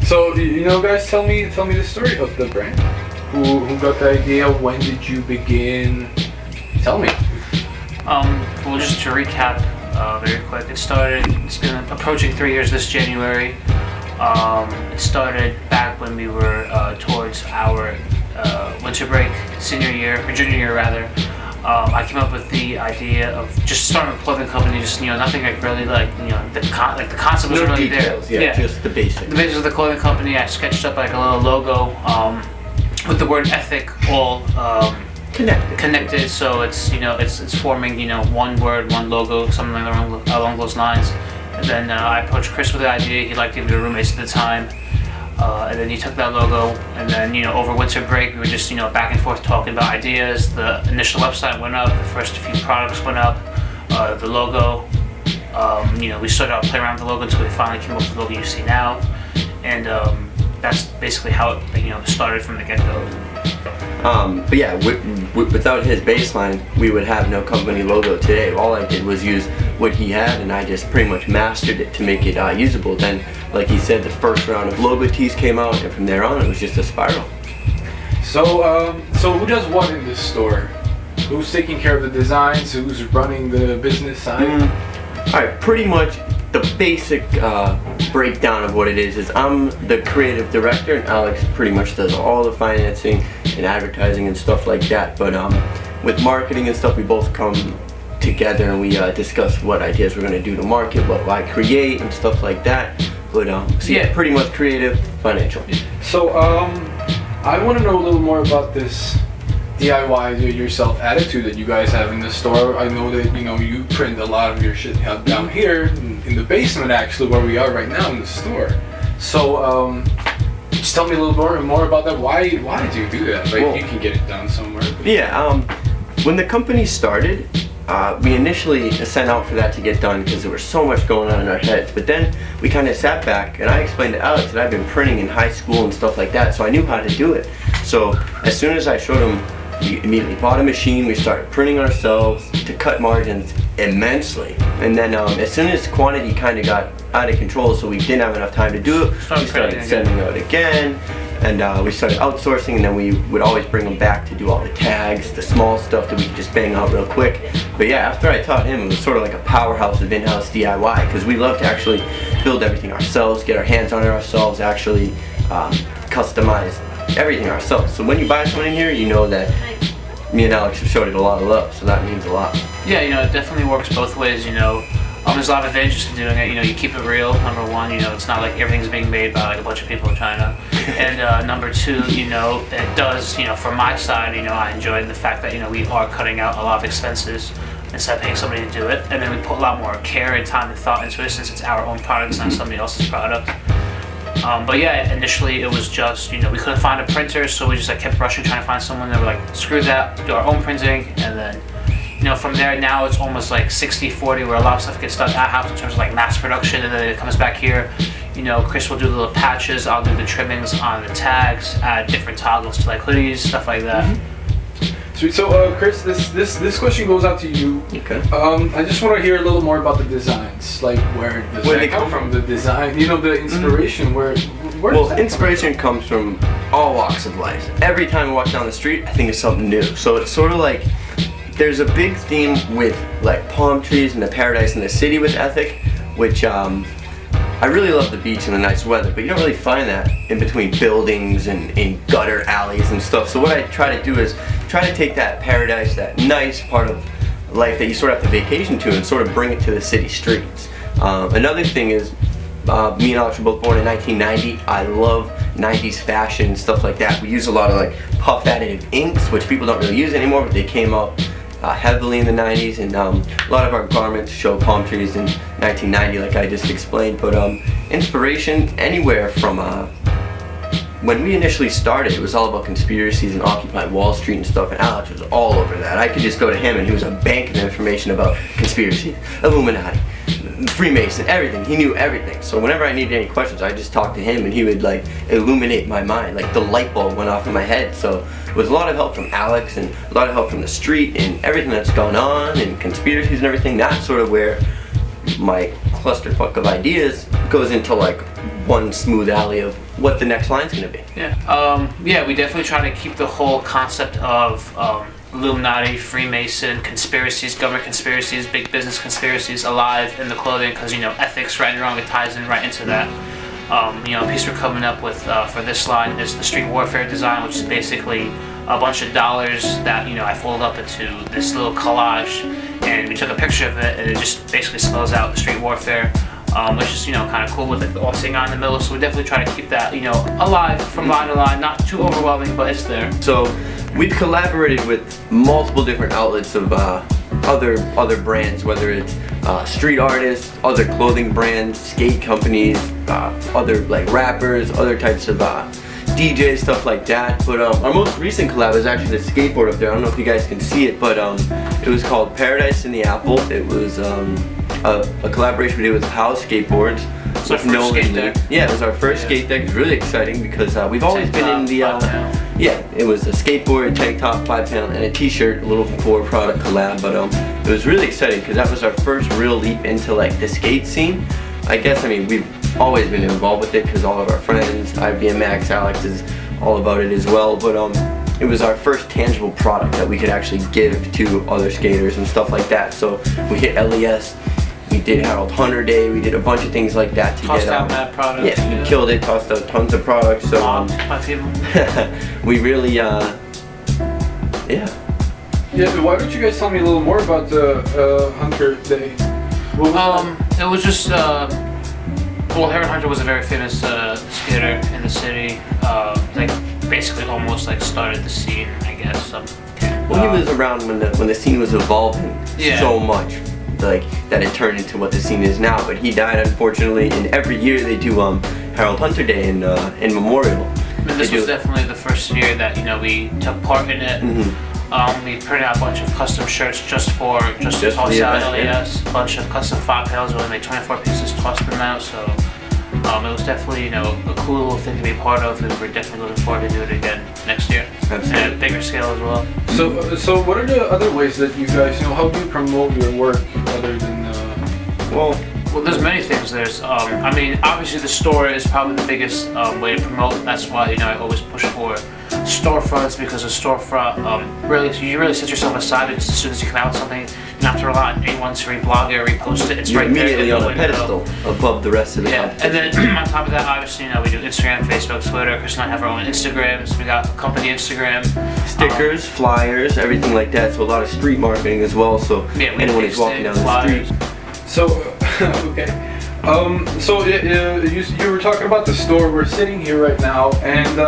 So, guys, tell me the story of the brand. Who got the idea? When did you begin? Tell me. Well, just to recap very quick, it's been approaching 3 years this January. It started back when we were towards our winter break, junior year rather. I came up with the idea of just starting a clothing company, just nothing like really the concept was really details, there. Yeah, just the basics. The basics of the clothing company. I sketched up like a little logo with the word ethic all connected. So it's forming one word, one logo, something along those lines. And then I approached Chris with the idea. He liked it. We were roommates at the time. And then he took that logo, and then over winter break we were just back and forth talking about ideas. The initial website went up, the first few products went up, the logo. We started out playing around with the logo until we finally came up with the logo you see now, and that's basically how it started from the get-go. But yeah, without his baseline, we would have no company logo today. All I did was use what he had, and I just pretty much mastered it to make it usable. Then, like he said, the first round of logo tees came out, and from there on, it was just a spiral. So who does what in this store? Who's taking care of the designs? Who's running the business side? Alright, pretty much the basic breakdown of what it is I'm the creative director, and Alex pretty much does all the financing and advertising and stuff like that. But with marketing and stuff, we both come together and we discuss what ideas we're going to do to market, what I create and stuff like that. But pretty much creative, financial. So I want to know a little more about this DIY do-it-yourself attitude that you guys have in the store. I know that you print a lot of your shit down here in the basement, actually, where we are right now in the store. So just tell me a little more about that. Why did you do that? Like, you can get it done somewhere. Yeah. When the company started, we initially sent out for that to get done because there was so much going on in our heads. But then we kind of sat back, and I explained to Alex that I've been printing in high school and stuff like that, so I knew how to do it. So as soon as I showed him, we immediately bought a machine. We started printing ourselves to cut margins immensely. And then as soon as quantity kind of got out of control, so we didn't have enough time to do it, we started sending out again. And we started outsourcing, and then we would always bring them back to do all the tags, the small stuff that we could just bang out real quick. But yeah, after I taught him, it was sort of like a powerhouse of in-house DIY, because we love to actually build everything ourselves, get our hands on it ourselves, actually customize everything ourselves. So when you buy something in here, you know that me and Alex have showed it a lot of love, so that means a lot. Yeah, it definitely works both ways. There's a lot of advantages to doing it. You keep it real. Number one, it's not like everything's being made by like a bunch of people in China. And number two, it does, from my side, I enjoy the fact that, we are cutting out a lot of expenses instead of paying somebody to do it. And then we put a lot more care and time and thought into it since it's our own product, it's not somebody else's product. But yeah, initially it was just, we couldn't find a printer, so we just kept rushing trying to find someone that were like, screw that, do our own printing. And then, from there now it's almost like 60-40, where a lot of stuff gets done at house in terms of like mass production, and then it comes back here. Chris will do the little patches, I'll do the trimmings on the tags, add different toggles to like hoodies, stuff like that. Sweet. So Chris, this question goes out to you. Okay. I just want to hear a little more about the designs, like where does that come from? The design, the inspiration. Where does that inspiration comes from all walks of life. Every time I walk down the street, I think of something new. So it's sort of like there's a big theme with like palm trees and the paradise in the city with ethic, which I really love the beach and the nice weather, but you don't really find that in between buildings and in gutter alleys and stuff. So what I try to do is try to take that paradise, that nice part of life that you sort of have to vacation to, and sort of bring it to the city streets. Another thing is, me and Alex were both born in 1990. I love 90s fashion and stuff like that. We use a lot of like puff additive inks, which people don't really use anymore, but they came out heavily in the 90s, and a lot of our garments show palm trees in 1990, like I just explained. But inspiration anywhere from when we initially started, it was all about conspiracies and Occupy Wall Street and stuff, and Alex was all over that. I could just go to him and he was a bank of information about conspiracy, Illuminati, Freemason, everything. He knew everything. So whenever I needed any questions, I just talked to him and he would like illuminate my mind. Like the light bulb went off in my head. So it was a lot of help from Alex and a lot of help from the street and everything that's gone on and conspiracies and everything. That's sort of where my clusterfuck of ideas goes into like one smooth alley of what the next line's gonna be. Yeah, we definitely try to keep the whole concept of Illuminati, Freemason, conspiracies, government conspiracies, big business conspiracies alive in the clothing, because ethics, right and wrong, it ties in right into that. A piece we're coming up with for this line is the street warfare design, which is basically a bunch of dollars that I folded up into this little collage, and we took a picture of it, and it just basically spells out the street warfare, which is kind of cool with the all sitting on in the middle. So we definitely try to keep that alive from line to line, not too overwhelming, but it's there. So we've collaborated with multiple different outlets of other brands, whether it's street artists, other clothing brands, skate companies, other like rappers, other types of DJs, stuff like that. But our most recent collab is actually the skateboard up there. I don't know if you guys can see it, but it was called Paradise in the Apple. It was a collaboration we did with House Skateboards. It's our first skate deck. Yeah, it was our first skate deck. It's really exciting because we've always been in the it was a skateboard, tank top, 5-panel, and a t-shirt, a little 4-product collab. But it was really exciting because that was our first real leap into like the skate scene. I guess, we've always been involved with it because all of our friends, IBMX, Alex is all about it as well. But it was our first tangible product that we could actually give to other skaters and stuff like that. So we hit LES. We did Harold Hunter Day. We did a bunch of things like that to tossed get out mad products. Yeah, we killed it. Tossed out tons of products. So my people. we really, yeah. Yeah. Why don't you guys tell me a little more about the Hunter Day? What was that? It was just Harold Hunter was a very famous skater in the city. Like basically almost like started the scene, I guess. Well, he was around when the scene was evolving so much. Like that it turned into what the scene is now, but he died unfortunately, and every year they do Harold Hunter Day in memorial. And this was definitely the first year that we took part in it. Mm-hmm. We printed out a bunch of custom shirts just to toss out LES, a bunch of custom 5-panels. We only made 24 pieces, tossed them out. So it was definitely a cool little thing to be part of, and we're definitely looking forward to do it again next year. Absolutely. And at a bigger scale as well. So what are the other ways that you guys, how do you promote your work other than? Well, there's many things. There's, obviously the store is probably the biggest way to promote. That's why I always push for storefronts, because a storefront you really set yourself aside, because as soon as you come out with something, you don't have to rely on anyone to reblog it or repost it. It's You're right there. immediately on a pedestal above the rest of the competition. And then on top of that, obviously, we do Instagram, Facebook, Twitter. Chris and I have our own Instagrams. We got company Instagram, stickers, flyers, everything like that. So a lot of street marketing as well. So anyone who's walking down the street. So okay. So you were talking about the store. We're sitting here right now, and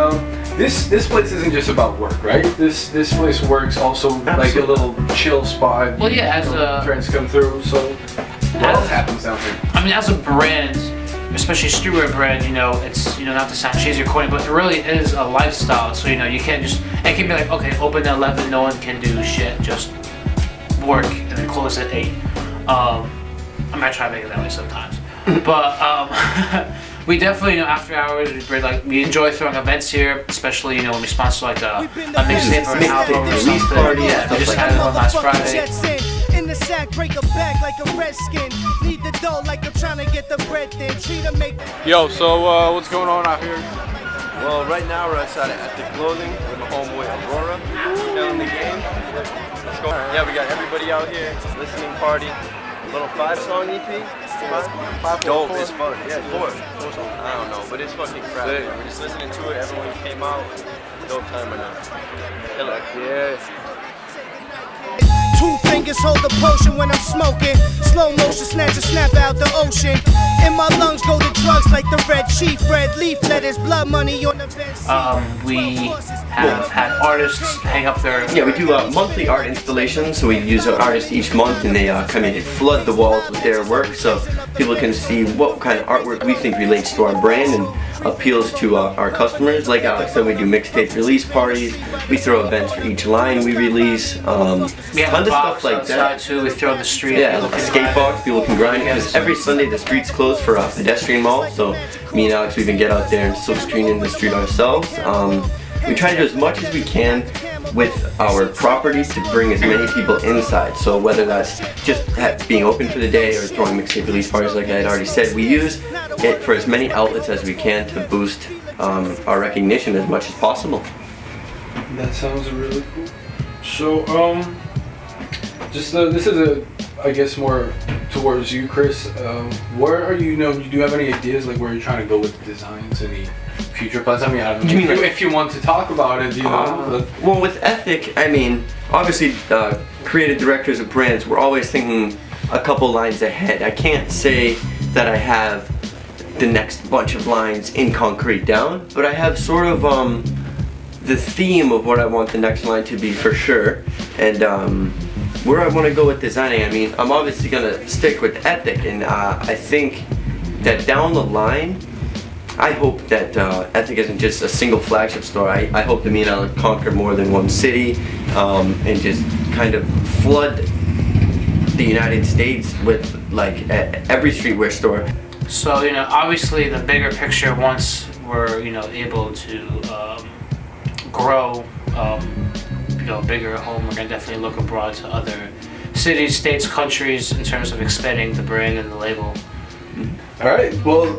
this place isn't just about work, right? This place works also like a little chill spot. Well, yeah, as friends come through. So what else happens down here? As a brand, especially a streetwear brand, it's not to sound cheesy or corny, but it really is a lifestyle. So you can't just, it can be like, okay, open at 11, no one can do shit, just work and then close at 8. I might try to make it that way sometimes, but we definitely, after hours, we enjoy throwing events here, especially when we sponsor like a mixtape or an album or something. Party, yeah, we just had one last Friday. In the sack, break a back like a redskin. Need the dough like I'm trying to get the bread thin. Treat them, make. Yo, so what's going on out here? Well, right now we're outside of EthikNY with my homeboy Aurora. Still in the game. Let's go. Yeah, we got everybody out here. Listening party. A little 5-song EP. Dope, it's fun. Yeah, 4. I don't know, but it's fucking crap. We're just listening to it. Everyone came out. Dope time right now. Yeah. 2 fingers hold the potion when I'm smoking. Slow motion snatch a snap out the ocean. In my lungs go the drugs like the red chief. Red leaf letters, blood money on the bed. We have had artists hang up their... Yeah, we do monthly art installations, so we use an artist each month, and they come in and flood the walls with their work, so people can see what kind of artwork we think relates to our brand and appeals to our customers. Like Alex said, we do mixtape release parties, we throw events for each line we release, tons of stuff like that. Too. We throw in the street. Yeah, a skate box, people can grind it, because every Sunday the street's closed for a pedestrian mall, so me and Alex, we can get out there and silk screen in the street ourselves. We try to do as much as we can with our properties to bring as many people inside. So whether that's just being open for the day or throwing mixtape release parties like I had already said, we use it for as many outlets as we can to boost our recognition as much as possible. That sounds really cool. So, this is I guess more towards you, Chris. Where are you? Do you have any ideas like where you're trying to go with the designs? Any future plans? I mean, I don't know if you want to talk about it. Well, with Ethic, I mean, obviously, creative directors of brands, we're always thinking a couple lines ahead. I can't say that I have the next bunch of lines in concrete down, but I have sort of the theme of what I want the next line to be for sure, and where I want to go with designing. I mean, I'm obviously gonna stick with Ethic, and I think that down the line, I hope that Ethic isn't just a single flagship store. I hope that me and I'll conquer more than one city and just kind of flood the United States with like every streetwear store. So, obviously the bigger picture, once we're, able to grow, bigger at home, we're going to definitely look abroad to other cities, states, countries in terms of expanding the brand and the label. All right, well,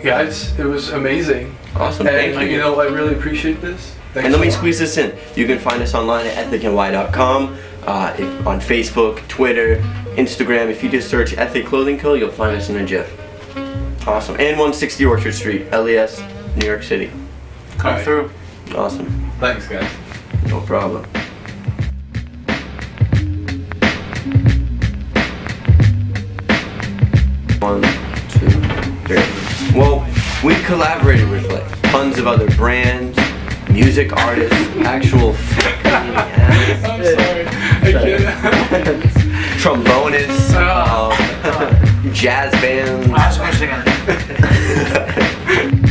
guys, it was amazing. Awesome, and thank you. I really appreciate this. Thanks And let me so much. squeeze this in. You can find us online at ethicny.com, on Facebook, Twitter, Instagram. If you just search Ethic Clothing Co., you'll find us in a GIF. Awesome. And 160 Orchard Street, LES, New York City. Come Alright. through. Awesome. Thanks, guys. No problem. One, two, three. Well, we collaborated with like tons of other brands, music artists, actual fucking I'm sorry. I can't. trombonists, jazz bands. I was going to sing it.